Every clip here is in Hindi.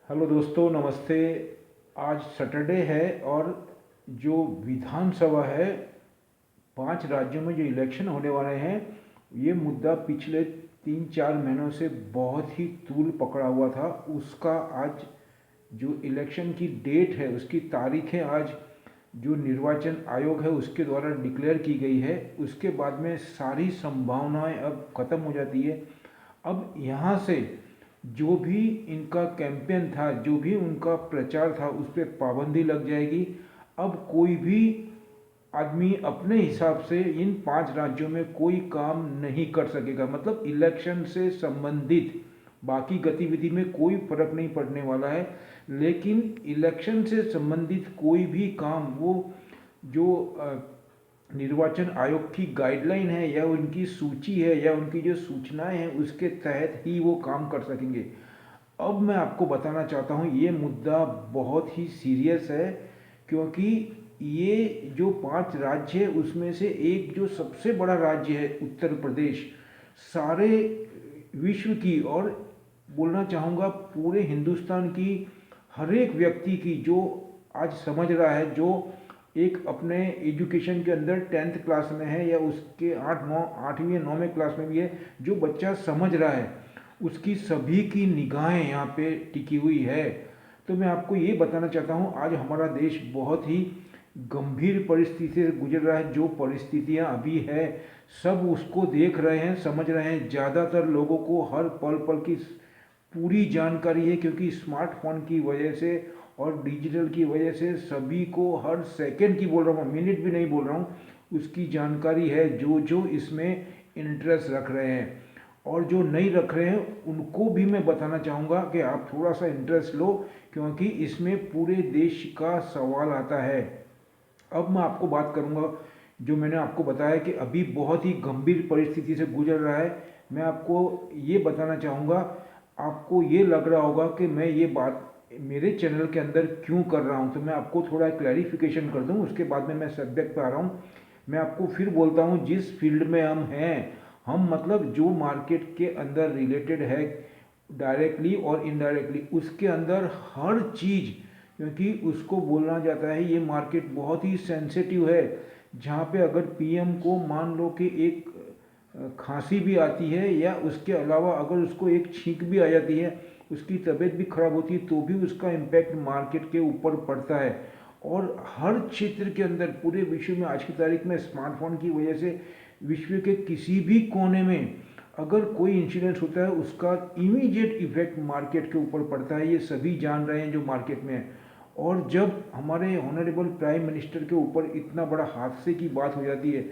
हेलो दोस्तों, नमस्ते। आज सैटरडे है और जो विधानसभा है, 5 राज्यों में जो इलेक्शन होने वाले हैं, ये मुद्दा पिछले 3-4 महीनों से बहुत ही तूल पकड़ा हुआ था। उसका आज जो इलेक्शन की डेट है, उसकी तारीख है आज, जो निर्वाचन आयोग है उसके द्वारा डिक्लेयर की गई है। उसके बाद में सारी संभावनाएं अब ख़त्म हो जाती है। अब यहाँ से जो भी इनका कैंपेन था, जो भी उनका प्रचार था, उस पर पाबंदी लग जाएगी। अब कोई भी आदमी अपने हिसाब से इन 5 राज्यों में कोई काम नहीं कर सकेगा। मतलब इलेक्शन से संबंधित बाकी गतिविधि में कोई फर्क नहीं पड़ने वाला है, लेकिन इलेक्शन से संबंधित कोई भी काम, वो जो निर्वाचन आयोग की गाइडलाइन है या उनकी सूची है या उनकी जो सूचनाएं हैं, उसके तहत ही वो काम कर सकेंगे। अब मैं आपको बताना चाहता हूँ, ये मुद्दा बहुत ही सीरियस है, क्योंकि ये जो 5 राज्य है उसमें से एक जो सबसे बड़ा राज्य है, उत्तर प्रदेश, सारे विश्व की और बोलना चाहूँगा पूरे हिंदुस्तान की हर एक व्यक्ति की, जो आज समझ रहा है, जो एक अपने एजुकेशन के अंदर 10th क्लास में है या उसके 8वीं या 9वें क्लास में भी है, जो बच्चा समझ रहा है, उसकी सभी की निगाहें यहाँ पे टिकी हुई है। तो मैं आपको ये बताना चाहता हूँ, आज हमारा देश बहुत ही गंभीर परिस्थिति से गुजर रहा है। जो परिस्थितियाँ अभी है, सब उसको देख रहे हैं, समझ रहे हैं। ज़्यादातर लोगों को हर पल पल की पूरी जानकारी है, क्योंकि स्मार्टफोन की वजह से और डिजिटल की वजह से सभी को हर सेकंड की बोल रहा हूँ, मिनट भी नहीं बोल रहा हूँ, उसकी जानकारी है। जो जो इसमें इंटरेस्ट रख रहे हैं और जो नहीं रख रहे हैं, उनको भी मैं बताना चाहूँगा कि आप थोड़ा सा इंटरेस्ट लो, क्योंकि इसमें पूरे देश का सवाल आता है। अब मैं आपको बात करूँगा, जो मैंने आपको बताया कि अभी बहुत ही गंभीर परिस्थिति से गुजर रहा है। मैं आपको ये बताना चाहूँगा, आपको ये लग रहा होगा कि मैं ये बात मेरे चैनल के अंदर क्यों कर रहा हूँ, तो मैं आपको थोड़ा क्लैरिफिकेशन कर दूँ, उसके बाद में मैं सब्जेक्ट पे आ रहा हूँ। मैं आपको फिर बोलता हूँ, जिस फील्ड में हम हैं, हम मतलब जो मार्केट के अंदर रिलेटेड है डायरेक्टली और इनडायरेक्टली, उसके अंदर हर चीज़, क्योंकि उसको बोलना जाता है, ये मार्केट बहुत ही सेंसिटिव है। जहाँ पे अगर पीएम को मान लो कि एक खांसी भी आती है, या उसके अलावा अगर उसको एक छींक भी आ जाती है, उसकी तबीयत भी खराब होती है, तो भी उसका इम्पैक्ट मार्केट के ऊपर पड़ता है। और हर क्षेत्र के अंदर पूरे विश्व में आज की तारीख में स्मार्टफोन की वजह से विश्व के किसी भी कोने में अगर कोई इंसिडेंट होता है, उसका इमीडिएट इफेक्ट मार्केट के ऊपर पड़ता है। ये सभी जान रहे हैं जो मार्केट में है। और जब हमारे ऑनरेबल प्राइम मिनिस्टर के ऊपर इतना बड़ा हादसे की बात हो जाती है,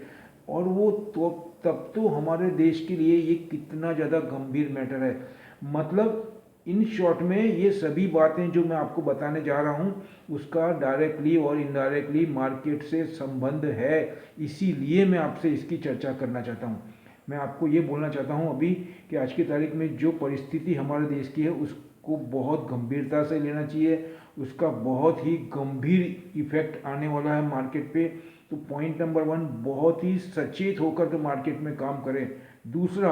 और वो तो तब तो हमारे देश के लिए ये कितना ज़्यादा गंभीर मैटर है। मतलब इन शॉर्ट में ये सभी बातें जो मैं आपको बताने जा रहा हूँ, उसका डायरेक्टली और इनडायरेक्टली मार्केट से संबंध है। इसीलिए मैं आपसे इसकी चर्चा करना चाहता हूँ। मैं आपको ये बोलना चाहता हूँ अभी कि आज की तारीख में जो परिस्थिति हमारे देश की है, उसको बहुत गंभीरता से लेना चाहिए। उसका बहुत ही गंभीर इफेक्ट आने वाला है मार्केट पे। तो पॉइंट नंबर 1, बहुत ही सचेत होकर के मार्केट में काम करें। दूसरा,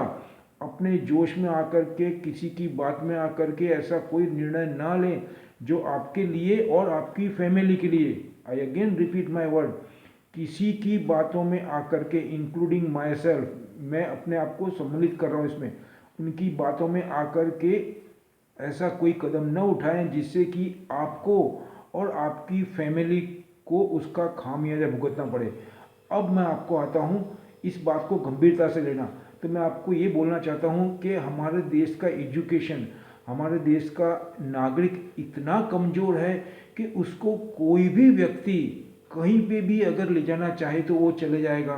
अपने जोश में आकर के, किसी की बात में आकर के ऐसा कोई निर्णय ना लें जो आपके लिए और आपकी फैमिली के लिए, I again repeat my word, किसी की बातों में आकर के, इंक्लूडिंग माई सेल्फ, मैं अपने आप को सम्मिलित कर रहा हूँ इसमें, उनकी बातों में आकर के ऐसा कोई कदम न उठाएं जिससे कि आपको और आपकी फैमिली को उसका खामियाजा भुगतना पड़े। अब मैं आपको आता हूँ, इस बात को गंभीरता से लेना। तो मैं आपको ये बोलना चाहता हूँ कि हमारे देश का एजुकेशन, हमारे देश का नागरिक इतना कमज़ोर है कि उसको कोई भी व्यक्ति कहीं पे भी अगर ले जाना चाहे तो वो चले जाएगा,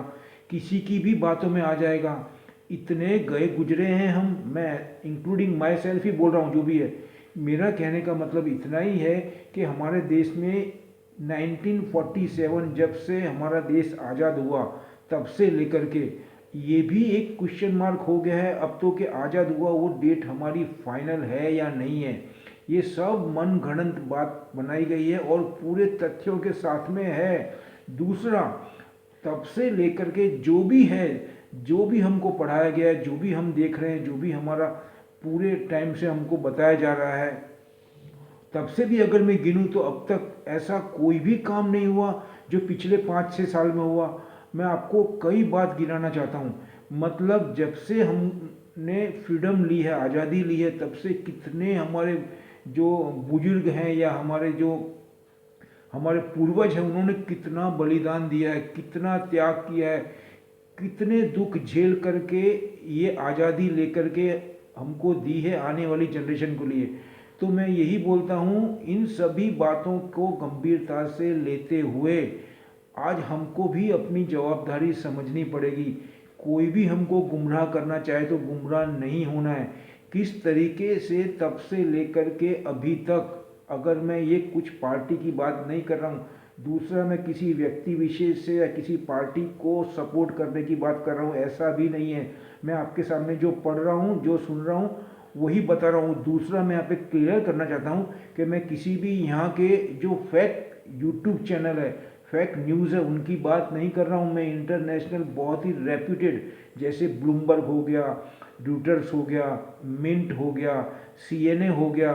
किसी की भी बातों में आ जाएगा। इतने गए गुजरे हैं हम, मैं इंक्लूडिंग माई सेल्फ ही बोल रहा हूँ, जो भी है। मेरा कहने का मतलब इतना ही है कि हमारे देश में 1947 जब से हमारा देश आज़ाद हुआ, तब से लेकर के ये भी एक क्वेश्चन मार्क हो गया है अब तो, कि आज़ाद हुआ वो डेट हमारी फाइनल है या नहीं है। ये सब मन गढ़ंत बात बनाई गई है और पूरे तथ्यों के साथ में है। दूसरा, तब से लेकर के जो भी है, जो भी हमको पढ़ाया गया है, जो भी हम देख रहे हैं, जो भी हमारा पूरे टाइम से हमको बताया जा रहा है, तब से भी अगर मैं गिनूँ तो अब तक ऐसा कोई भी काम नहीं हुआ जो पिछले 5-6 साल में हुआ। मैं आपको कई बात गिनाना चाहता हूँ। मतलब जब से हमने फ्रीडम ली है, आज़ादी ली है, तब से कितने हमारे जो बुजुर्ग हैं या हमारे जो हमारे पूर्वज हैं, उन्होंने कितना बलिदान दिया है, कितना त्याग किया है, कितने दुख झेल करके ये आज़ादी लेकर के हमको दी है आने वाली जनरेशन के लिए। तो मैं यही बोलता हूँ, इन सभी बातों को गंभीरता से लेते हुए आज हमको भी अपनी जवाबदारी समझनी पड़ेगी। कोई भी हमको गुमराह करना चाहे तो गुमराह नहीं होना है। किस तरीके से तब से लेकर के अभी तक, अगर मैं ये कुछ पार्टी की बात नहीं कर रहा हूँ, दूसरा मैं किसी व्यक्ति विशेष से या किसी पार्टी को सपोर्ट करने की बात कर रहा हूँ, ऐसा भी नहीं है। मैं आपके सामने जो पढ़ रहा हूँ, जो सुन रहा हूँ, वही बता रहा हूँ। दूसरा मैं यहाँ पे क्लियर करना चाहता हूँ कि मैं किसी भी यहाँ के जो फेक यूट्यूब चैनल है, फेक न्यूज़ है, उनकी बात नहीं कर रहा हूँ। मैं इंटरनेशनल बहुत ही रेप्यूटेड, जैसे ब्लूमबर्ग हो गया, ड्यूटर्स हो गया, मिंट हो गया, सीएनए हो गया,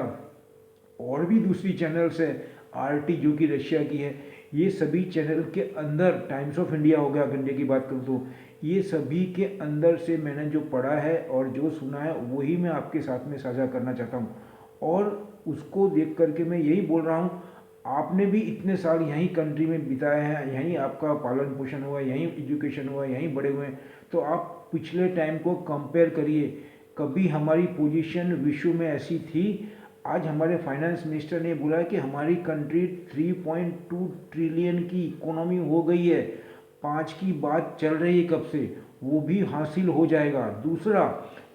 और भी दूसरी चैनल्स है, आरटी जो कि रशिया की है, ये सभी चैनल के अंदर, टाइम्स ऑफ इंडिया हो गया अगर इंडिया की बात करूँ तो, ये सभी के अंदर से मैंने जो पढ़ा है और जो सुना है वही मैं आपके साथ में साझा करना चाहता हूँ। और उसको देख करके मैं यही बोल रहा हूँ, आपने भी इतने साल यहीं कंट्री में बिताए हैं, यहीं आपका पालन पोषण हुआ, यहीं एजुकेशन हुआ, यहीं बड़े हुए हैं, तो आप पिछले टाइम को कंपेयर करिए। कभी हमारी पोजीशन विश्व में ऐसी थी? आज हमारे फाइनेंस मिनिस्टर ने बोला है कि हमारी कंट्री 3.2 ट्रिलियन की इकोनॉमी हो गई है। 5 की बात चल रही है कब से, वो भी हासिल हो जाएगा। दूसरा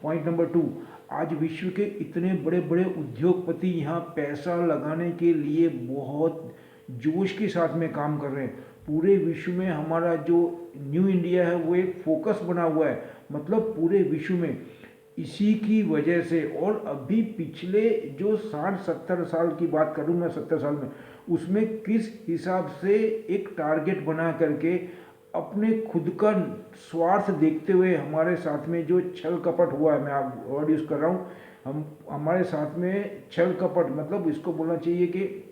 पॉइंट नंबर 2, आज विश्व के इतने बड़े बड़े उद्योगपति यहाँ पैसा लगाने के लिए बहुत जोश के साथ में काम कर रहे हैं। पूरे विश्व में हमारा जो न्यू इंडिया है वो एक फोकस बना हुआ है, मतलब पूरे विश्व में। इसी की वजह से, और अभी पिछले जो 60-70 साल की बात करूँ मैं, 70 साल में, उसमें किस हिसाब से एक टारगेट बना करके अपने खुद का स्वार्थ देखते हुए हमारे साथ में जो छल कपट हुआ है, मैं आप वर्ड यूज़ कर रहा हूँ, हम हमारे साथ में छल कपट, मतलब इसको बोलना चाहिए कि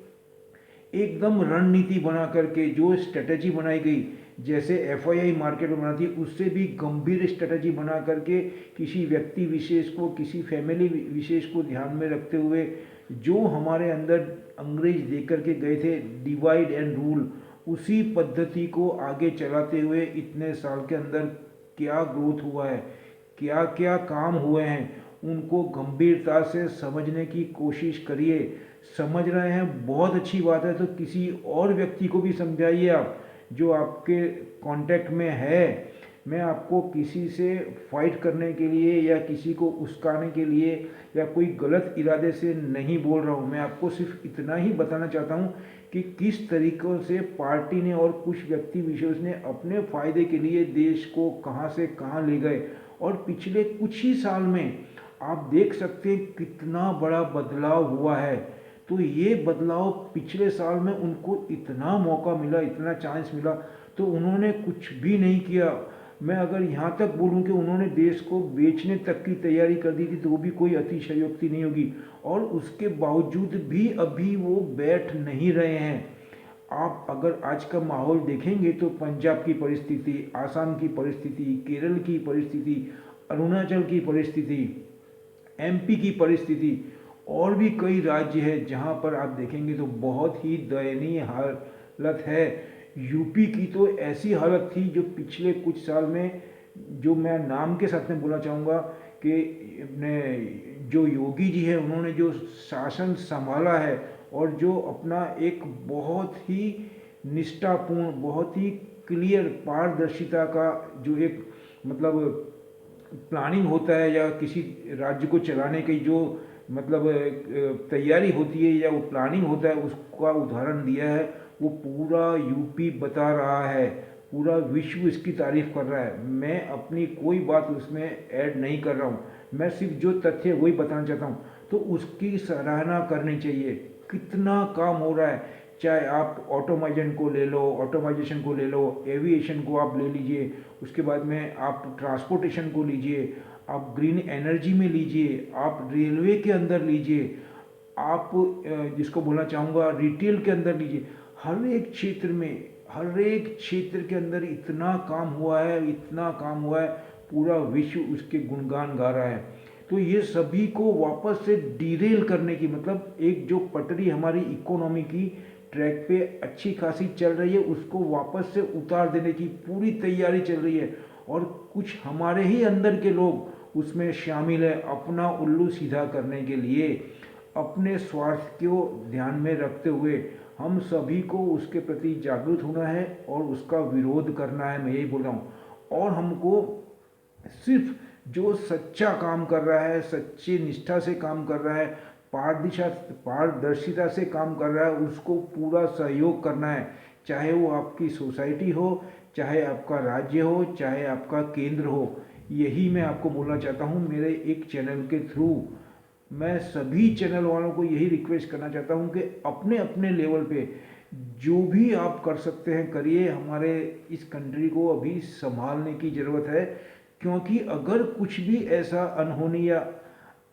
एकदम रणनीति बना करके जो स्ट्रेटजी बनाई गई, जैसे एफआईआई मार्केट में बनाती है, उससे भी गंभीर स्ट्रेटजी बना करके किसी व्यक्ति विशेष को, किसी फैमिली विशेष को ध्यान में रखते हुए जो हमारे अंदर अंग्रेज दे करके गए थे, डिवाइड एंड रूल, उसी पद्धति को आगे चलाते हुए इतने साल के अंदर क्या ग्रोथ हुआ है, क्या क्या काम हुए हैं, उनको गंभीरता से समझने की कोशिश करिए। समझ रहे हैं, बहुत अच्छी बात है, तो किसी और व्यक्ति को भी समझाइए आप जो आपके कांटेक्ट में है। मैं आपको किसी से फाइट करने के लिए या किसी को उस्काने के लिए या कोई गलत इरादे से नहीं बोल रहा हूँ। मैं आपको सिर्फ इतना ही बताना चाहता हूँ कि किस तरीक़ों से पार्टी ने और कुछ व्यक्ति विशेष ने अपने फ़ायदे के लिए देश को कहाँ से कहाँ ले गए, और पिछले कुछ ही साल में आप देख सकते हैं कितना बड़ा बदलाव हुआ है। तो ये बदलाव पिछले साल में उनको इतना मौका मिला, इतना चांस मिला, तो उन्होंने कुछ भी नहीं किया। मैं अगर यहाँ तक बोलूँ कि उन्होंने देश को बेचने तक की तैयारी कर दी थी, तो वो भी कोई अतिशयोक्ति नहीं होगी, और उसके बावजूद भी अभी वो बैठ नहीं रहे हैं। आप अगर आज का माहौल देखेंगे तो पंजाब की परिस्थिति, आसाम की परिस्थिति, केरल की परिस्थिति, अरुणाचल की परिस्थिति, एमपी की परिस्थिति, और भी कई राज्य है जहाँ पर आप देखेंगे तो बहुत ही दयनीय हालत है। यूपी की तो ऐसी हालत थी जो पिछले कुछ साल में, जो मैं नाम के साथ में बोलना चाहूँगा कि अपने जो योगी जी है, उन्होंने जो शासन संभाला है और जो अपना एक बहुत ही निष्ठापूर्ण, बहुत ही क्लियर पारदर्शिता का जो एक मतलब प्लानिंग होता है, या किसी राज्य को चलाने की जो मतलब तैयारी होती है या वो प्लानिंग होता है, उसका उदाहरण दिया है। वो पूरा यूपी बता रहा है, पूरा विश्व इसकी तारीफ कर रहा है। मैं अपनी कोई बात उसमें ऐड नहीं कर रहा हूँ, मैं सिर्फ जो तथ्य वही बताना चाहता हूँ। तो उसकी सराहना करनी चाहिए, कितना काम हो रहा है। चाहे आप ऑटोमाइजेशन को ले लो, एविएशन को आप ले लीजिए, उसके बाद में आप ट्रांसपोर्टेशन को लीजिए, आप ग्रीन एनर्जी में लीजिए, आप रेलवे के अंदर लीजिए, आप जिसको बोलना चाहूँगा रिटेल के अंदर लीजिए, हर एक क्षेत्र में, हर एक क्षेत्र के अंदर इतना काम हुआ है, इतना काम हुआ है, पूरा विश्व उसके गुणगान गा रहा है। तो ये सभी को वापस से डीरेल करने की, मतलब एक जो पटरी हमारी इकोनॉमी की ट्रैक पे अच्छी खासी चल रही है, उसको वापस से उतार देने की पूरी तैयारी चल रही है। और कुछ हमारे ही अंदर के लोग उसमें शामिल है, अपना उल्लू सीधा करने के लिए, अपने स्वार्थ को ध्यान में रखते हुए हम सभी को उसके प्रति जागरूक होना है और उसका विरोध करना है, मैं यही बोल रहा हूँ। और हमको सिर्फ जो सच्चा काम कर रहा है, सच्ची निष्ठा से काम कर रहा है, पारदर्शिता से काम कर रहा है, उसको पूरा सहयोग करना है। चाहे वो आपकी सोसाइटी हो, चाहे आपका राज्य हो, चाहे आपका केंद्र हो। यही मैं आपको बोलना चाहता हूँ मेरे एक चैनल के थ्रू। मैं सभी चैनल वालों को यही रिक्वेस्ट करना चाहता हूँ कि अपने अपने लेवल पे जो भी आप कर सकते हैं करिए। हमारे इस कंट्री को अभी संभालने की ज़रूरत है, क्योंकि अगर कुछ भी ऐसा अनहोनी या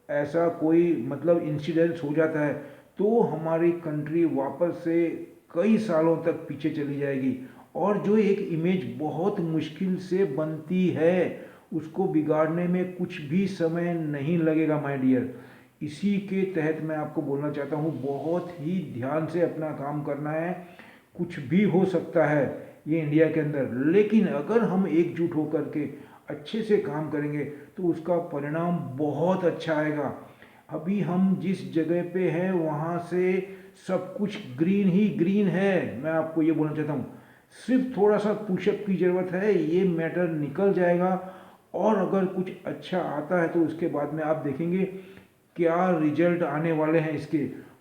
ऐसा कोई मतलब इंसिडेंस हो जाता है तो हमारी कंट्री वापस से कई सालों तक पीछे चली जाएगी। और जो एक इमेज बहुत मुश्किल से बनती है, उसको बिगाड़ने में कुछ भी समय नहीं लगेगा माय डियर। इसी के तहत मैं आपको बोलना चाहता हूँ, बहुत ही ध्यान से अपना काम करना है। कुछ भी हो सकता है ये इंडिया के अंदर, लेकिन अगर हम एकजुट होकर के अच्छे से काम करेंगे तो उसका परिणाम बहुत अच्छा आएगा। अभी हम जिस जगह पे हैं वहाँ से सब कुछ ग्रीन ही ग्रीन है, मैं आपको ये बोलना चाहता हूँ। सिर्फ थोड़ा सा पुशअप की ज़रूरत है, ये मैटर निकल जाएगा। और अगर कुछ अच्छा आता है तो उसके बाद में आप देखेंगे क्या रिजल्ट आने वाले हैं इसके।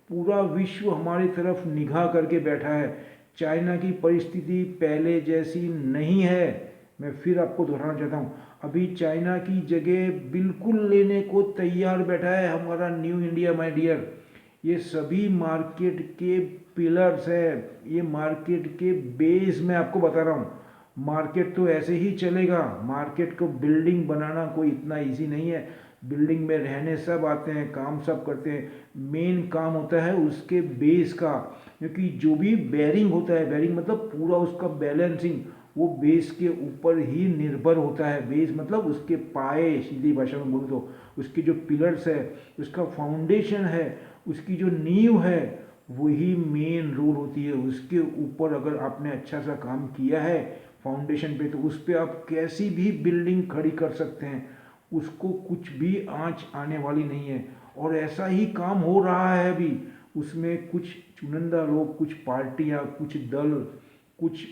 पूरा विश्व हमारी तरफ निगाह करके बैठा है। चाइना की परिस्थिति पहले जैसी नहीं है, मैं फिर आपको दोहराना चाहता हूँ। अभी चाइना की जगह बिल्कुल लेने को तैयार बैठा है हमारा न्यू इंडिया माय डियर। ये सभी मार्केट के पिलर्स है, ये मार्केट के बेस मैं आपको बता रहा हूँ। मार्केट तो ऐसे ही चलेगा, मार्केट को बिल्डिंग बनाना कोई इतना इजी नहीं है। बिल्डिंग में रहने सब आते हैं, काम सब करते हैं, मेन काम होता है उसके बेस का। क्योंकि जो भी बेरिंग होता है, बेरिंग मतलब पूरा उसका बैलेंसिंग, वो बेस के ऊपर ही निर्भर होता है। बेस मतलब उसके पाए, सीधी भाषा में बोलूँ तो उसके जो पिलर्स है, उसका फाउंडेशन है, उसकी जो नींव है, वही मेन रोल होती है। उसके ऊपर अगर आपने अच्छा सा काम किया है फाउंडेशन पे, तो उस पर आप कैसी भी बिल्डिंग खड़ी कर सकते हैं, उसको कुछ भी आंच आने वाली नहीं है। और ऐसा ही काम हो रहा है अभी। उसमें कुछ चुनिंदा लोग, कुछ पार्टियां, कुछ दल, कुछ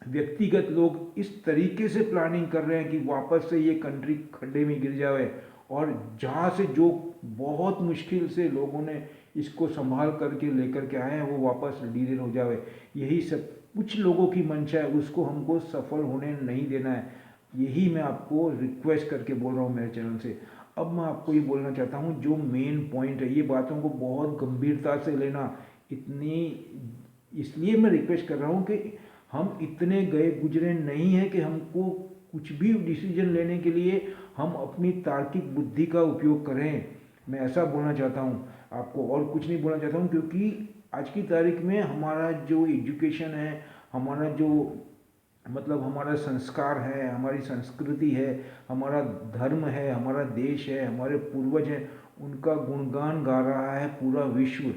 व्यक्तिगत लोग इस तरीके से प्लानिंग कर रहे हैं कि वापस से ये कंट्री खड्डे में गिर जाए। और जहाँ से जो बहुत मुश्किल से लोगों ने इसको संभाल करके लेकर के आए हैं, वो वापस डीरेल हो जाए। यही सब कुछ लोगों की मंशा है, उसको हमको सफल होने नहीं देना है। यही मैं आपको रिक्वेस्ट करके बोल रहा हूँ मेरे चैनल से। अब मैं आपको ये बोलना चाहता हूँ जो मेन पॉइंट है, ये बातों को बहुत गंभीरता से लेना। इतनी इसलिए मैं रिक्वेस्ट कर रहा हूँ कि हम इतने गए गुजरे नहीं हैं कि हमको कुछ भी डिसीजन लेने के लिए हम अपनी तार्किक बुद्धि का उपयोग करें। मैं ऐसा बोलना चाहता हूँ आपको, और कुछ नहीं बोलना चाहता हूँ। क्योंकि आज की तारीख में हमारा जो एजुकेशन है, हमारा जो मतलब हमारा संस्कार है, हमारी संस्कृति है, हमारा धर्म है, हमारा देश है, हमारे पूर्वज हैं, उनका गुणगान गा रहा है पूरा विश्व।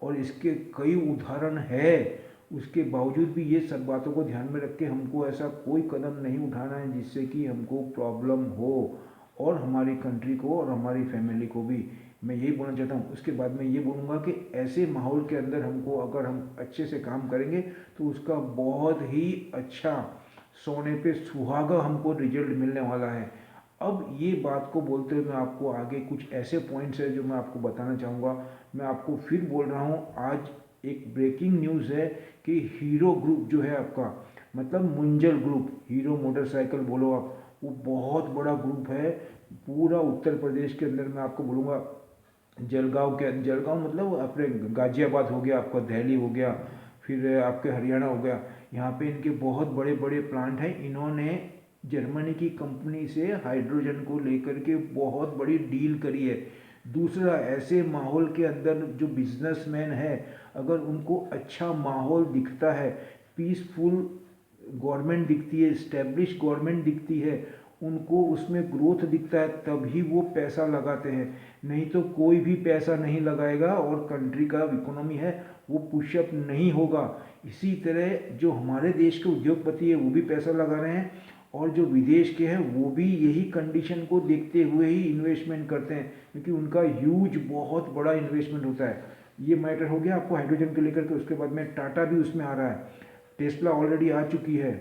और इसके कई उदाहरण है। उसके बावजूद भी ये सब बातों को ध्यान में रख के हमको ऐसा कोई कदम नहीं उठाना है जिससे कि हमको प्रॉब्लम हो, और हमारी कंट्री को और हमारी फैमिली को भी। मैं यही बोलना चाहता हूँ। उसके बाद मैं ये बोलूँगा कि ऐसे माहौल के अंदर हमको, अगर हम अच्छे से काम करेंगे तो उसका बहुत ही अच्छा, सोने पे सुहागा हमको रिजल्ट मिलने वाला है। अब ये बात को बोलते हुए मैं आपको आगे कुछ ऐसे पॉइंट्स है जो मैं आपको बताना चाहूँगा। मैं आपको फिर बोल रहा हूँ, आज एक ब्रेकिंग न्यूज़ है कि हीरो ग्रुप जो है आपका, मतलब मुंजल ग्रुप, हीरो मोटरसाइकिल बोलो आप, वो बहुत बड़ा ग्रुप है पूरा उत्तर प्रदेश के अंदर। मैं आपको बोलूँगा जलगांव मतलब अपने गाजियाबाद हो गया, आपका दिल्ली हो गया, फिर आपके हरियाणा हो गया, यहाँ पे इनके बहुत बड़े बड़े प्लांट हैं। इन्होंने जर्मनी की कंपनी से हाइड्रोजन को लेकर के बहुत बड़ी डील करी है। दूसरा, ऐसे माहौल के अंदर जो बिजनेसमैन है, अगर उनको अच्छा माहौल दिखता है, पीसफुल गवर्नमेंट दिखती है, इस्टेब्लिश गवर्नमेंट दिखती है, उनको उसमें ग्रोथ दिखता है, तभी वो पैसा लगाते हैं। नहीं तो कोई भी पैसा नहीं लगाएगा और कंट्री का इकोनॉमी है वो पुशअप नहीं होगा। इसी तरह जो हमारे देश के उद्योगपति है वो भी पैसा लगा रहे हैं, और जो विदेश के हैं वो भी यही कंडीशन को देखते हुए ही इन्वेस्टमेंट करते हैं, क्योंकि उनका ह्यूज बहुत बड़ा इन्वेस्टमेंट होता है। ये मैटर हो गया आपको हाइड्रोजन को लेकर के। उसके बाद में टाटा भी उसमें आ रहा है, टेस्ला ऑलरेडी आ चुकी है।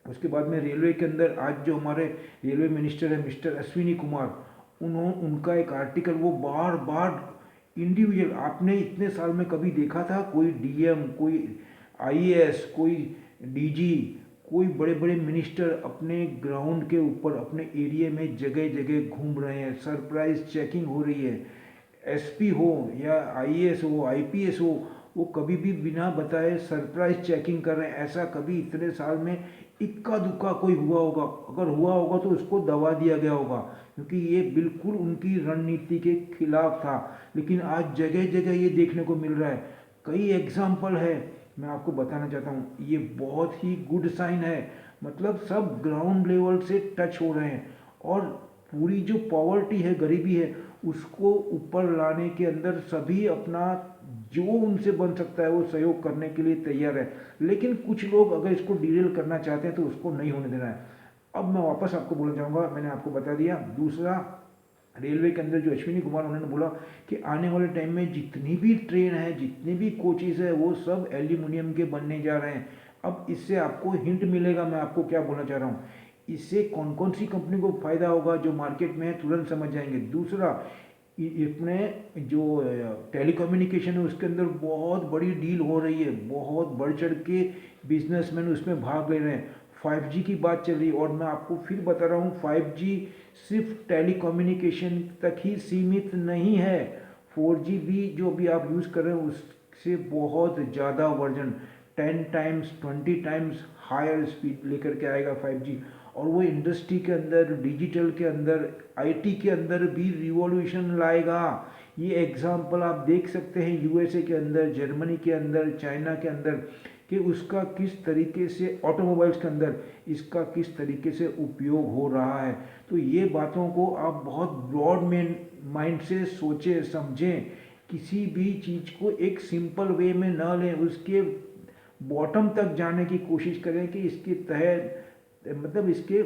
उसके बाद में रेलवे के अंदर आज जो हमारे रेलवे मिनिस्टर है मिस्टर अश्विनी कुमार, उनका एक आर्टिकल वो बार बार इंडिविजुअल, आपने इतने साल में कभी देखा था कोई डीएम, कोई आईएएस, कोई डीजी, कोई बड़े बड़े मिनिस्टर अपने ग्राउंड के ऊपर अपने एरिया में जगह जगह घूम रहे हैं, सरप्राइज चेकिंग हो रही है। एसपी हो या आईएएस हो, आईपीएस हो, वो कभी भी बिना बताए सरप्राइज चेकिंग कर रहे हैं। ऐसा कभी इतने साल में इक्का दुक्का कोई हुआ होगा, अगर हुआ होगा तो उसको दबा दिया गया होगा, क्योंकि ये बिल्कुल उनकी रणनीति के खिलाफ था। लेकिन आज जगह जगह ये देखने को मिल रहा है, कई एग्जाम्पल है, मैं आपको बताना चाहता हूँ। ये बहुत ही गुड साइन है, मतलब सब ग्राउंड लेवल से टच हो रहे हैं, और पूरी जो पॉवर्टी है, गरीबी है, उसको ऊपर लाने के अंदर सभी अपना जो उनसे बन सकता है वो सहयोग करने के लिए तैयार है। लेकिन कुछ लोग अगर इसको डीरेल करना चाहते हैं तो उसको नहीं होने देना है। अब मैं वापस आपको बोलना चाहूँगा, मैंने आपको बता दिया। दूसरा, रेलवे के अंदर जो अश्विनी कुमार उन्होंने बोला कि आने वाले टाइम में जितनी भी ट्रेन है, जितने भी कोचेज है, वो सब एल्यूमिनियम के बनने जा रहे हैं। अब इससे आपको हिंट मिलेगा, मैं आपको क्या बोलना चाह रहा हूँ। इससे कौन कौन सी कंपनी को फायदा होगा, जो मार्केट में है तुरंत समझ जाएंगे। दूसरा, इसमें जो टेलीकम्युनिकेशन है उसके अंदर बहुत बड़ी डील हो रही है, बहुत बढ़ चढ़ के बिजनेसमैन उसमें भाग ले रहे हैं। 5G की बात चल रही है, और मैं आपको फिर बता रहा हूँ 5G सिर्फ टेलीकम्युनिकेशन तक ही सीमित नहीं है। 4G भी जो भी आप यूज़ कर रहे हैं उससे बहुत ज़्यादा version, 10 times 20 times higher speed लेकर के आएगा 5G। और वो इंडस्ट्री के अंदर, डिजिटल के अंदर, आईटी के अंदर भी रिवॉल्यूशन लाएगा। ये एग्जाम्पल आप देख सकते हैं यूएसए के अंदर, जर्मनी के अंदर, चाइना के अंदर, कि उसका किस तरीके से ऑटोमोबाइल्स के अंदर इसका किस तरीके से उपयोग हो रहा है। तो ये बातों को आप बहुत ब्रॉड में माइंड से सोचें, समझें। किसी भी चीज़ को एक सिंपल वे में ना लें, उसके बॉटम तक जाने की कोशिश करें कि इसके तहत, मतलब इसके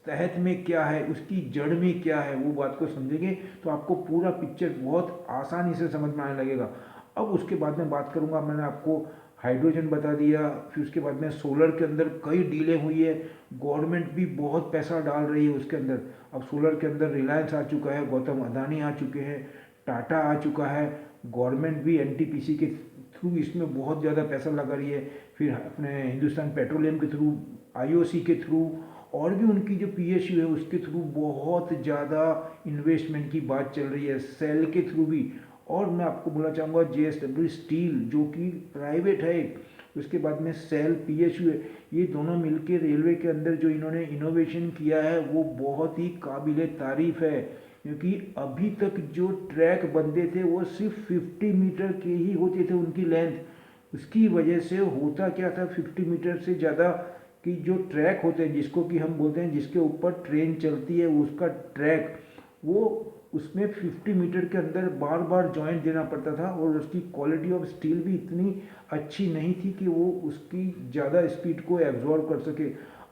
तहत में क्या है, उसकी जड़ में क्या है, वो बात को समझेंगे तो आपको पूरा पिक्चर बहुत आसानी से समझ में आने लगेगा। अब उसके बाद में बात करूँगा, मैंने आपको हाइड्रोजन बता दिया, फिर उसके बाद में सोलर के अंदर कई डीलें हुई है, गवर्नमेंट भी बहुत पैसा डाल रही है उसके अंदर। अब सोलर के अंदर रिलायंस आ चुका है, गौतम अदानी आ चुके हैं, टाटा आ चुका है, गवर्नमेंट भी एनटीपीसी के थ्रू इसमें बहुत ज़्यादा पैसा लगा रही है, फिर अपने हिंदुस्तान पेट्रोलियम के थ्रू, आईओसी के थ्रू, और भी उनकी जो पीएसयू है उसके थ्रू बहुत ज़्यादा इन्वेस्टमेंट की बात चल रही है, सेल के थ्रू भी। और मैं आपको बोलना चाहूँगा जेएसडब्ल्यू स्टील जो कि प्राइवेट है, उसके बाद में सेल, पीएसयू है, ये दोनों मिलकर रेलवे के अंदर जो इन्होंने इनोवेशन किया है वो बहुत ही काबिल तारीफ है। क्योंकि अभी तक जो ट्रैक बनते थे वो सिर्फ 50 मीटर के ही होते थे उनकी लेंथ। उसकी वजह से होता क्या था, 50 मीटर से ज़्यादा कि जो ट्रैक होते हैं, जिसको कि हम बोलते हैं जिसके ऊपर ट्रेन चलती है, उसका ट्रैक, वो उसमें 50 मीटर के अंदर बार बार जॉइंट देना पड़ता था, और उसकी क्वालिटी ऑफ स्टील भी इतनी अच्छी नहीं थी कि वो उसकी ज़्यादा स्पीड को एब्जॉर्ब कर सके।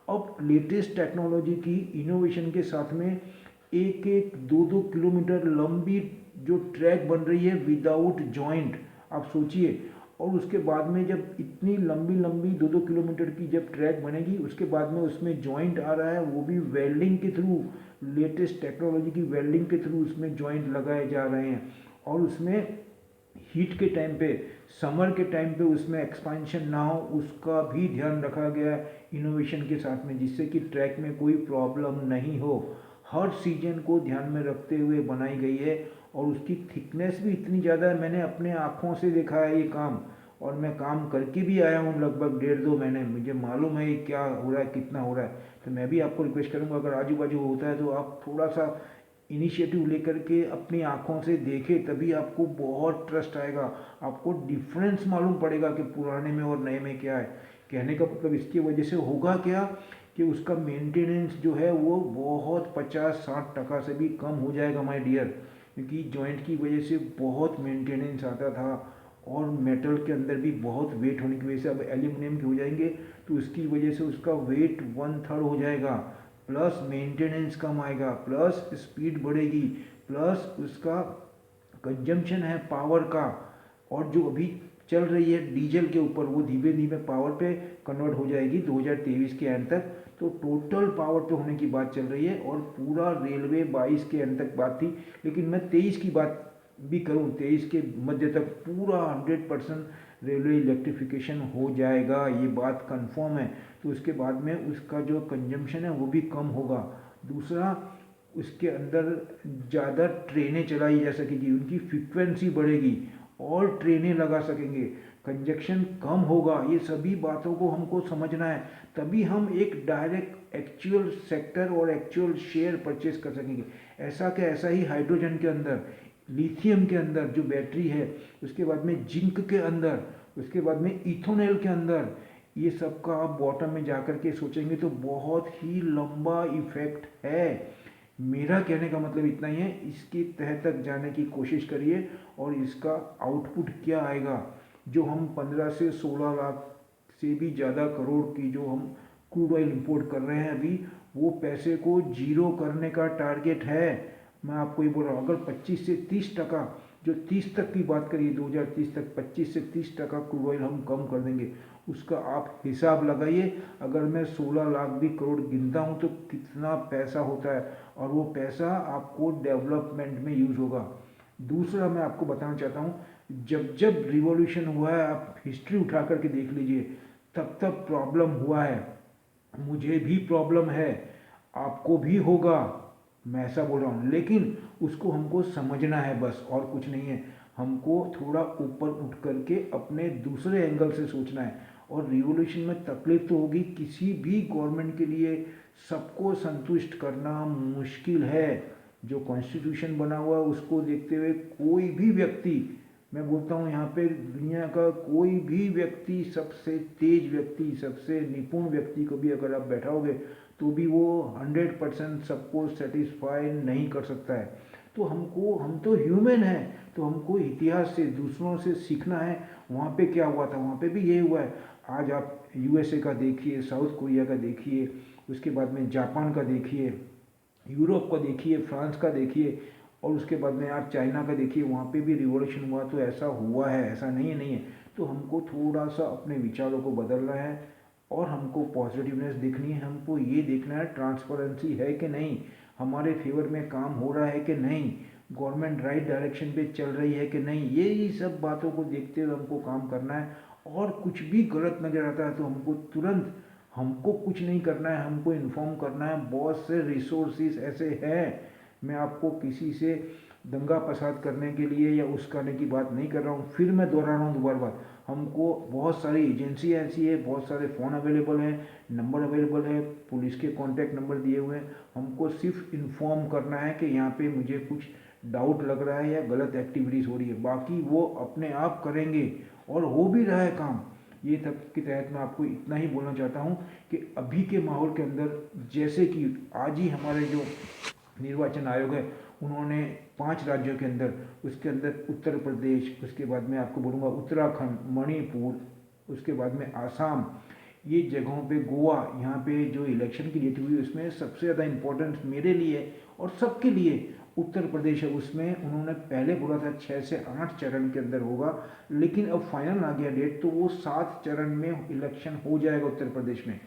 अब लेटेस्ट टेक्नोलॉजी की इनोवेशन के साथ में एक एक 2-2 किलोमीटर लंबी जो ट्रैक बन रही है विदाउट जॉइंट, आप सोचिए। और उसके बाद में जब इतनी लंबी लंबी 2-2 किलोमीटर की जब ट्रैक बनेगी, उसके बाद में उसमें जॉइंट आ रहा है, वो भी वेल्डिंग के थ्रू, लेटेस्ट टेक्नोलॉजी की वेल्डिंग के थ्रू उसमें जॉइंट लगाए जा रहे हैं। और उसमें हीट के टाइम पे, समर के टाइम पे उसमें एक्सपेंशन ना हो, उसका भी ध्यान रखा गया है इनोवेशन के साथ में, जिससे कि ट्रैक में कोई प्रॉब्लम नहीं हो। हर सीजन को ध्यान में रखते हुए बनाई गई है, और उसकी थिकनेस भी इतनी ज़्यादा है, मैंने अपने आँखों से देखा है ये काम, और मैं काम करके भी आया हूँ लगभग 1.5-2 महीने, मुझे मालूम है ये क्या हो रहा है, कितना हो रहा है। तो मैं भी आपको रिक्वेस्ट करूँगा, अगर आजू बाजू होता है तो आप थोड़ा सा इनिशिएटिव लेकर के अपनी आँखों से देखे, तभी आपको बहुत ट्रस्ट आएगा, आपको डिफरेंस मालूम पड़ेगा कि पुराने में और नए में क्या है। कहने का मतलब इसकी वजह से होगा क्या कि उसका मेंटेनेंस जो है वो बहुत 50-60% से भी कम हो जाएगा माय डियर, क्योंकि जॉइंट की वजह से बहुत मेंटेनेंस आता था, और मेटल के अंदर भी बहुत वेट होने की वजह से अब एल्यूमिनियम के हो जाएंगे, तो उसकी वजह से उसका वेट 1/3 हो जाएगा, प्लस मेंटेनेंस कम आएगा, प्लस स्पीड बढ़ेगी, प्लस उसका कंजम्पशन है पावर का, और जो अभी चल रही है डीजल के ऊपर, वो धीरे धीरे पावर पे कन्वर्ट हो जाएगी 2023 के एंड तक। तो टोटल पावर पे होने की बात चल रही है, और पूरा रेलवे 22 के एंड तक बात थी, लेकिन मैं 23 की बात भी करूँ, 23 के मध्य तक पूरा 100% रेलवे इलेक्ट्रिफिकेशन हो जाएगा, ये बात कंफर्म है। तो उसके बाद में उसका जो कंजम्पशन है वो भी कम होगा। दूसरा, उसके अंदर ज़्यादा ट्रेनें चलाई जा सकेगी, उनकी फ्रिक्वेंसी बढ़ेगी, और ट्रेनें लगा सकेंगे, कंजक्शन कम होगा। ये सभी बातों को हमको समझना है, तभी हम एक डायरेक्ट एक्चुअल सेक्टर और एक्चुअल शेयर परचेज कर सकेंगे। ऐसा क्या, ऐसा ही हाइड्रोजन के अंदर, लिथियम के अंदर जो बैटरी है, उसके बाद में जिंक के अंदर, उसके बाद में इथोनेल के अंदर, ये सब का आप बॉटम में जाकर के सोचेंगे तो बहुत ही लंबा इफेक्ट है। मेरा कहने का मतलब इतना ही है, इसके तह तक जाने की कोशिश करिए, और इसका आउटपुट क्या आएगा। जो हम 15 से 16 लाख से भी ज़्यादा करोड़ की जो हम क्रूड ऑयल इंपोर्ट कर रहे हैं अभी, वो पैसे को जीरो करने का टारगेट है। मैं आपको ये बोल रहा हूँ, अगर 25 से 30%, जो 30 तक की बात करिए 2030 तक 25 से 30% क्रूड ऑयल हम कम कर देंगे, उसका आप हिसाब लगाइए। अगर मैं 16 लाख भी करोड़ गिनता हूँ तो कितना पैसा होता है, और वो पैसा आपको डेवलपमेंट में यूज़ होगा। दूसरा मैं आपको बताना चाहता हूँ, जब जब रिवॉल्यूशन हुआ है, आप हिस्ट्री उठा करके देख लीजिए, तब तब प्रॉब्लम हुआ है। मुझे भी प्रॉब्लम है, आपको भी होगा, मैं ऐसा बोल रहा हूँ, लेकिन उसको हमको समझना है बस, और कुछ नहीं है। हमको थोड़ा ऊपर उठ करके अपने दूसरे एंगल से सोचना है। और रिवॉल्यूशन में तकलीफ तो होगी, किसी भी गवर्नमेंट के लिए सबको संतुष्ट करना मुश्किल है। जो कॉन्स्टिट्यूशन बना हुआ है उसको देखते हुए कोई भी व्यक्ति, मैं बोलता हूँ यहाँ पे दुनिया का कोई भी व्यक्ति, सबसे तेज व्यक्ति, सबसे निपुण व्यक्ति को भी अगर आप बैठाओगे तो भी वो 100% सबको सेटिस्फाई नहीं कर सकता है। तो हम तो ह्यूमन हैं, तो हमको इतिहास से, दूसरों से सीखना है। वहाँ पे क्या हुआ था, वहाँ पे भी यही हुआ है। आज आप यूएसए का देखिए, साउथ कोरिया का देखिए, उसके बाद में जापान का देखिए, यूरोप का देखिए, फ्रांस का देखिए, और उसके बाद में आप चाइना का देखिए, वहाँ पे भी रिवॉल्यूशन हुआ। तो ऐसा हुआ है, ऐसा नहीं है। तो हमको थोड़ा सा अपने विचारों को बदलना है, और हमको पॉजिटिवनेस देखनी है। हमको ये देखना है ट्रांसपेरेंसी है कि नहीं, हमारे फेवर में काम हो रहा है कि नहीं, गवर्नमेंट राइट डायरेक्शन पे चल रही है कि नहीं, ये सब बातों को देखते हुए हमको काम करना है। और कुछ भी गलत नज़र आता है तो हमको तुरंत, हमको कुछ नहीं करना है, हमको इन्फॉर्म करना है। बहुत से रिसोर्सेज ऐसे हैं, मैं आपको किसी से दंगा फसाद करने के लिए या उस्काने की बात नहीं कर रहा हूँ। फिर मैं दोहरा रहा हूँ दोबारा बात, हमको बहुत सारी एजेंसी ऐसी है, बहुत सारे फ़ोन अवेलेबल हैं, नंबर अवेलेबल है, पुलिस के कॉन्टैक्ट नंबर दिए हुए हैं। हमको सिर्फ इन्फॉर्म करना है कि यहाँ पे मुझे कुछ डाउट लग रहा है या गलत एक्टिविटीज़ हो रही है, बाकी वो अपने आप करेंगे, और हो भी रहा है काम। ये तक के तहत मैं आपको इतना ही बोलना चाहता हूँ कि अभी के माहौल के अंदर, जैसे कि आज ही हमारे जो निर्वाचन आयोग है, उन्होंने 5 राज्यों के अंदर, उसके अंदर उत्तर प्रदेश, उसके बाद में आपको बोलूँगा उत्तराखंड, मणिपुर, उसके बाद में आसाम, ये जगहों पे गोवा, यहाँ पे जो इलेक्शन की डेट हुई उसमें सबसे ज़्यादा इम्पोर्टेंस मेरे लिए और सबके लिए उत्तर प्रदेश है। उसमें उन्होंने पहले बोला था 6 से 8 चरण के अंदर होगा, लेकिन अब फाइनल आ गया डेट, तो वो 7 चरण में इलेक्शन हो जाएगा उत्तर प्रदेश में।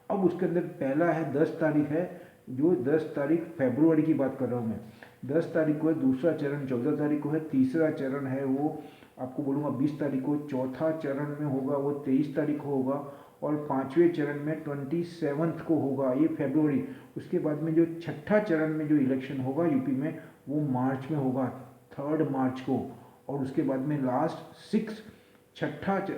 अब उसके अंदर पहला है 10 तारीख है, जो 10 तारीख फरवरी की बात कर रहा हूँ मैं, 10 तारीख को है। दूसरा चरण 14 तारीख को है। तीसरा चरण है वो आपको बोलूँगा 20 तारीख को। चौथा चरण में होगा वो 23 तारीख को होगा, और पाँचवें चरण में 27 को होगा, ये फरवरी। उसके बाद में जो छठा चरण में जो इलेक्शन होगा यूपी में, वो मार्च में होगा, 3 मार्च को। और उसके बाद में लास्ट 6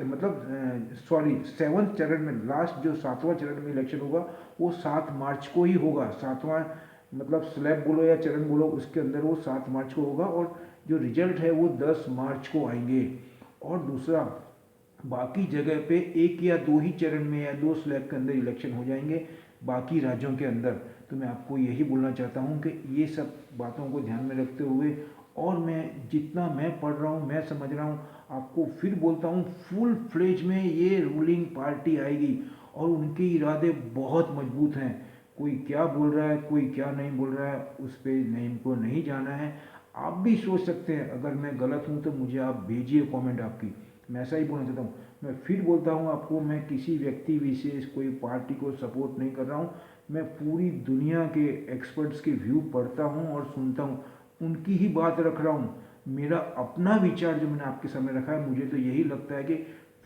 मतलब सॉरी 7th चरण में, लास्ट जो 7वां चरण में इलेक्शन होगा वो 7 मार्च को ही होगा। 7वां मतलब स्लैब बोलो या चरण बोलो, उसके अंदर वो 7 मार्च को होगा और जो रिजल्ट है वो 10 मार्च को आएंगे। और दूसरा, बाकी जगह पे एक या दो ही चरण में या दो स्लैब के अंदर इलेक्शन हो जाएंगे बाकी राज्यों के अंदर। तो मैं आपको यही बोलना चाहता हूँ कि ये सब बातों को ध्यान में रखते हुए, और मैं जितना मैं पढ़ रहा हूँ, मैं समझ रहा हूँ, आपको फिर बोलता हूँ, फुल फ्लेज में ये रूलिंग पार्टी आएगी और उनके इरादे बहुत मजबूत हैं। कोई क्या बोल रहा है, कोई क्या नहीं बोल रहा है, उस पर नहीं को नहीं जाना है। आप भी सोच सकते हैं, अगर मैं गलत हूँ तो मुझे आप भेजिए कमेंट आपकी। मैं ऐसा ही बोलना चाहता हूँ। मैं फिर बोलता हूँ आपको, मैं किसी व्यक्ति विशेष कोई पार्टी को सपोर्ट नहीं कर रहा हूँ। मैं पूरी दुनिया के एक्सपर्ट्स के व्यू पढ़ता हूँ और सुनता हूँ, उनकी ही बात रख रहा हूँ। मेरा अपना विचार जो मैंने आपके सामने रखा है, मुझे तो यही लगता है कि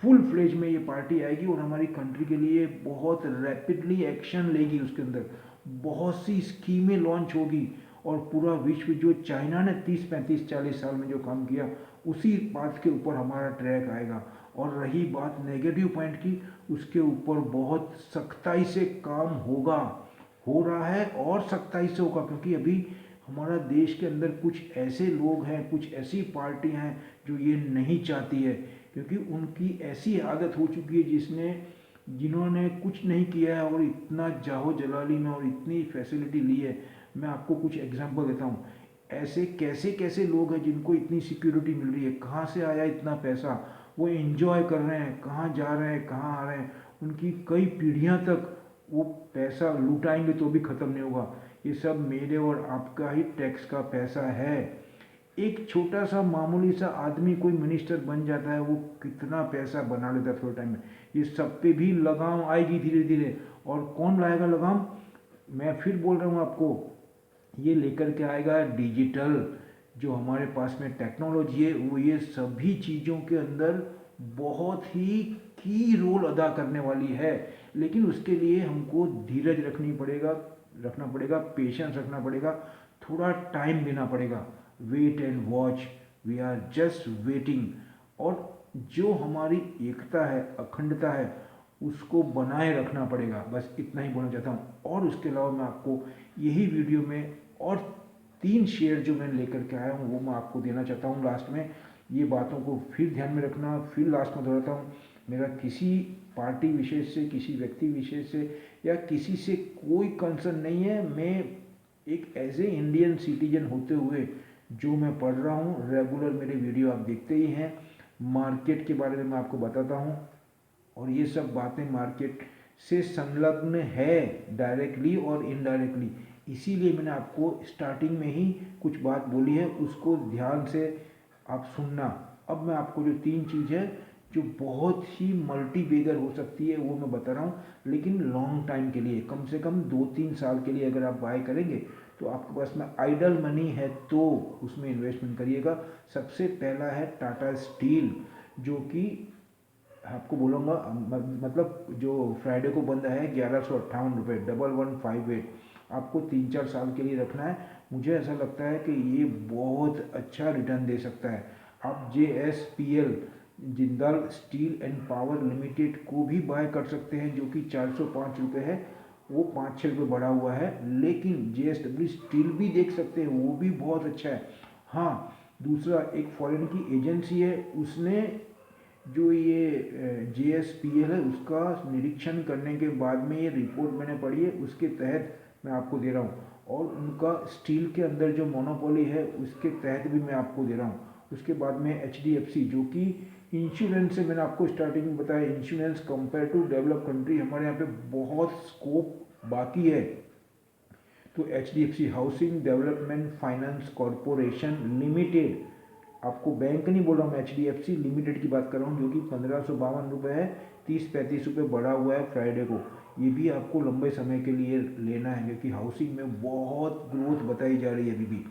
फुल फ्लेज में ये पार्टी आएगी और हमारी कंट्री के लिए बहुत रैपिडली एक्शन लेगी। उसके अंदर बहुत सी स्कीमें लॉन्च होगी और पूरा विश्व, जो चाइना ने 30 35 40 साल में जो काम किया, उसी बात के ऊपर हमारा ट्रैक आएगा। और रही बात नेगेटिव पॉइंट की, उसके ऊपर बहुत सख्ताई से काम होगा, हो रहा है और सख्ताई से होगा। क्योंकि अभी हमारा देश के अंदर कुछ ऐसे लोग हैं, कुछ ऐसी पार्टियां हैं जो ये नहीं चाहती है, क्योंकि उनकी ऐसी आदत हो चुकी है जिन्होंने कुछ नहीं किया है और इतना जाहो जलाली में और इतनी फैसिलिटी ली है। मैं आपको कुछ एग्जांपल देता हूँ। ऐसे कैसे कैसे लोग हैं जिनको इतनी सिक्योरिटी मिल रही है, कहाँ से आया इतना पैसा, वो एंजॉय कर रहे हैं, कहाँ जा रहे हैं, कहाँ आ रहे हैं, उनकी कई पीढ़ियाँ तक वो पैसा लुटाएंगे तो भी ख़त्म नहीं होगा। ये सब मेरे और आपका ही टैक्स का पैसा है। एक छोटा सा मामूली सा आदमी कोई मिनिस्टर बन जाता है, वो कितना पैसा बना लेता है थोड़े टाइम में। ये सब पे भी लगाम आएगी धीरे धीरे। और कौन लाएगा लगाम? मैं फिर बोल रहा हूँ आपको, ये लेकर के आएगा डिजिटल। जो हमारे पास में टेक्नोलॉजी है, वो ये सभी चीज़ों के अंदर बहुत ही की रोल अदा करने वाली है। लेकिन उसके लिए हमको धीरज रखना पड़ेगा, पेशेंस रखना पड़ेगा, थोड़ा टाइम देना पड़ेगा। Wait and watch, we are just waiting. और जो हमारी एकता है, अखंडता है, उसको बनाए रखना पड़ेगा। बस इतना ही बोलना चाहता हूँ। और उसके अलावा मैं आपको यही वीडियो में और 3 शेयर जो मैं लेकर के आया हूँ वो मैं आपको देना चाहता हूँ लास्ट में। ये बातों को फिर ध्यान में रखना, फिर लास्ट में दोहराता हूँ, मेरा किसी पार्टी विशेष से, किसी व्यक्ति विशेष से या किसी से कोई कंसर्न नहीं है। मैं एक एज ए इंडियन सिटीजन होते हुए जो मैं पढ़ रहा हूँ, रेगुलर मेरे वीडियो आप देखते ही हैं, मार्केट के बारे में मैं आपको बताता हूँ और ये सब बातें मार्केट से संलग्न है, डायरेक्टली और इनडायरेक्टली। इसीलिए मैंने आपको स्टार्टिंग में ही कुछ बात बोली है, उसको ध्यान से आप सुनना। अब मैं आपको जो 3 चीज़ है जो बहुत ही मल्टी बेगर हो सकती है वो मैं बता रहा हूँ, लेकिन लॉन्ग टाइम के लिए, कम से कम 2 3 साल के लिए अगर आप बाय करेंगे तो आपके पास में आइडल मनी है तो उसमें इन्वेस्टमेंट करिएगा। सबसे पहला है टाटा स्टील, जो कि आपको बोलूँगा, मतलब जो फ्राइडे को बंद है 1158 रुपये, 1158। आपको 3 4 साल के लिए रखना है। मुझे ऐसा लगता है कि ये बहुत अच्छा रिटर्न दे सकता है। आप JSPL, Jindal steel and power limited को भी बाय कर सकते हैं, जो कि 405 रुपये है, वो 5 6 रुपये बढ़ा हुआ है। लेकिन JSW स्टील भी देख सकते हैं, वो भी बहुत अच्छा है। हाँ, दूसरा एक फॉरेन की एजेंसी है, उसने जो ये JSPL है उसका निरीक्षण करने के बाद में ये रिपोर्ट मैंने पढ़ी है, उसके तहत मैं आपको दे रहा हूँ। और उनका स्टील के अंदर जो मोनोपोली है उसके तहत भी मैं आपको दे रहा हूँ। उसके बाद में HDFC, जो कि इंश्योरेंस से, मैंने आपको स्टार्टिंग में बताया, insurance compare to develop country हमारे यहाँ पे बहुत स्कोप बाकी है। तो HDFC housing development finance corporation limited, आपको बैंक नहीं बोल रहा हूँ मैं, HDFC लिमिटेड की बात कर रहा हूँ, जो कि 1552 रुपये है, 30 35 रुपये बढ़ा हुआ है फ्राइडे को। ये भी आपको लंबे समय के लिए लेना है, क्योंकि हाउसिंग में बहुत ग्रोथ बताई जा रही है अभी भी।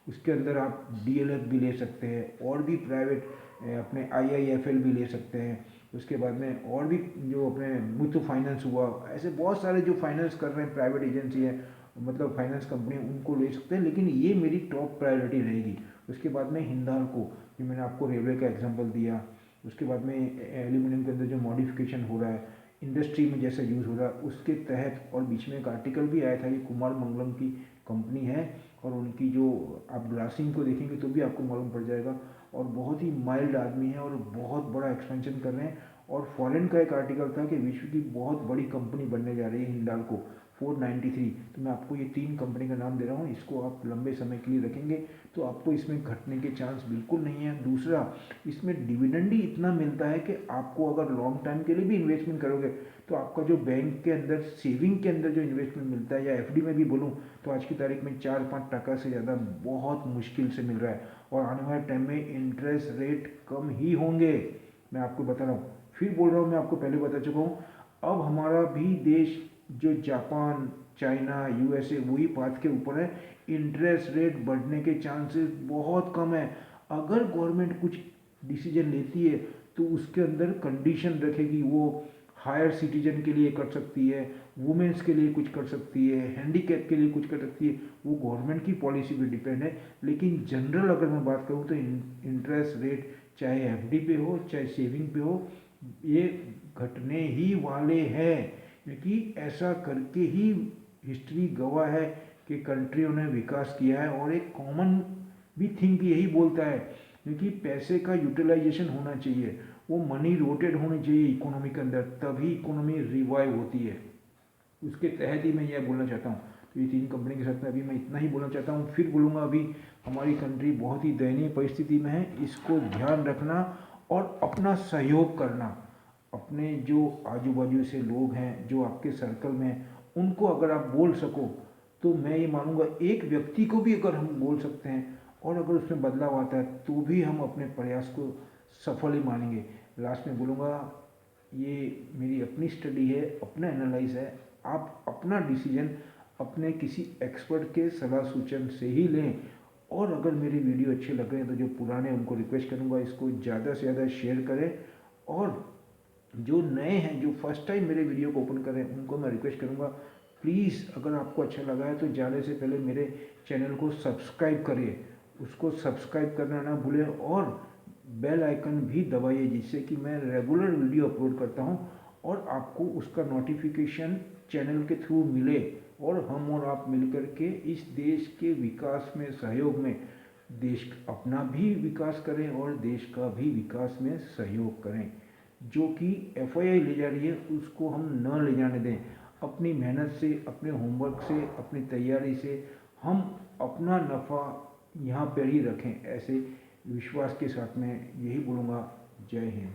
उसके अंदर आप DLF भी ले सकते हैं और भी प्राइवेट अपने IIFL भी ले सकते हैं। उसके बाद में और भी जो अपने मुथूट फाइनेंस हुआ, ऐसे बहुत सारे जो फाइनेंस कर रहे हैं प्राइवेट एजेंसी है, मतलब फाइनेंस कंपनी, उनको ले सकते हैं। लेकिन ये मेरी टॉप प्रायोरिटी रहेगी। उसके बाद में हिंदाल्को, जो मैंने आपको रेलवे का एग्जांपल दिया। उसके बाद में एल्यूमिनियम के अंदर जो मॉडिफिकेशन हो रहा है, इंडस्ट्री में जैसा यूज़ हो रहा है उसके तहत। और बीच में एक आर्टिकल भी आया था कि कुमार मंगलम की कंपनी है, और उनकी जो आप ग्लासिंग को देखेंगे तो भी आपको मालूम पड़ जाएगा। और बहुत ही माइल्ड आदमी है और बहुत बड़ा एक्सपेंशन कर रहे हैं। और फॉरेन का एक आर्टिकल था कि विश्व की बहुत बड़ी कंपनी बनने जा रही है हिंडाल्को 493। तो मैं आपको ये 3 कंपनी का नाम दे रहा हूँ, इसको आप लंबे समय के लिए रखेंगे तो आपको इसमें घटने के चांस बिल्कुल नहीं है। दूसरा, इसमें डिविडेंड ही इतना मिलता है कि आपको अगर लॉन्ग टाइम के लिए भी इन्वेस्टमेंट करोगे तो आपका जो बैंक के अंदर सेविंग के अंदर जो इन्वेस्टमेंट मिलता है, या एफडी में भी बोलूँ तो आज की तारीख में 4-5% से ज़्यादा बहुत मुश्किल से मिल रहा है। और आने वाले टाइम में इंटरेस्ट रेट कम ही होंगे, मैं आपको बता रहा हूँ। फिर बोल रहा हूँ, मैं आपको पहले बता चुका हूँ, अब हमारा भी देश जो जापान, चाइना, यूएसए वही पाथ के ऊपर है। इंटरेस्ट रेट बढ़ने के चांसेस बहुत कम है। अगर गवर्नमेंट कुछ डिसीजन लेती है तो उसके अंदर कंडीशन रखेगी, वो हायर सिटीजन के लिए कर सकती है, वुमेन्स के लिए कुछ कर सकती है, हैंडीकैप के लिए कुछ कर सकती है, वो गवर्नमेंट की पॉलिसी पे डिपेंड है। लेकिन जनरल अगर मैं बात करूँ तो इंटरेस्ट रेट चाहे एफडी पे हो चाहे सेविंग पे हो, ये घटने ही वाले हैं। क्योंकि ऐसा करके ही हिस्ट्री गवाह है कि कंट्रियों ने विकास किया है। और एक कॉमन भी थिंग भी यही बोलता है, क्योंकि पैसे का यूटिलाइजेशन होना चाहिए, वो मनी रोटेट होनी चाहिए इकोनॉमी के अंदर, तभी इकोनॉमी रिवाइव होती है। उसके तहत ही मैं यह बोलना चाहता हूँ। तो ये 3 कंपनी के साथ में अभी मैं इतना ही बोलना चाहता हूँ। फिर बोलूँगा, अभी हमारी कंट्री बहुत ही दयनीय परिस्थिति में है, इसको ध्यान रखना और अपना सहयोग करना। अपने जो आजू बाजू से लोग हैं जो आपके सर्कल में, उनको अगर आप बोल सको तो मैं ये मानूंगा, एक व्यक्ति को भी अगर हम बोल सकते हैं और अगर उसमें बदलाव आता है तो भी हम अपने प्रयास को सफल ही मानेंगे। लास्ट में बोलूँगा, ये मेरी अपनी स्टडी है, अपना एनालाइज है, आप अपना डिसीजन अपने किसी एक्सपर्ट के सलाह सूचन से ही लें। और अगर मेरे वीडियो अच्छे लग रहे हैं तो जो पुराने, उनको रिक्वेस्ट करूँगा इसको ज़्यादा से ज़्यादा शेयर करें। और जो नए हैं, जो फर्स्ट टाइम मेरे वीडियो को ओपन करें, उनको मैं रिक्वेस्ट करूँगा, प्लीज़ अगर आपको अच्छा लगा है तो जाने से पहले मेरे चैनल को सब्सक्राइब करिए, उसको सब्सक्राइब करना ना भूलें और बेल आइकन भी दबाइए, जिससे कि मैं रेगुलर वीडियो अपलोड करता हूँ और आपको उसका नोटिफिकेशन चैनल के थ्रू मिले, और हम और आप मिलकर के इस देश के विकास में, सहयोग में, देश अपना भी विकास करें और देश का भी विकास में सहयोग करें। जो कि एफआईआई ले जा रही है उसको हम न ले जाने दें। अपनी मेहनत से, अपने होमवर्क से, अपनी तैयारी से हम अपना नफ़ा यहाँ पर ही रखें, ऐसे विश्वास के साथ में यही बोलूँगा। जय हिंद।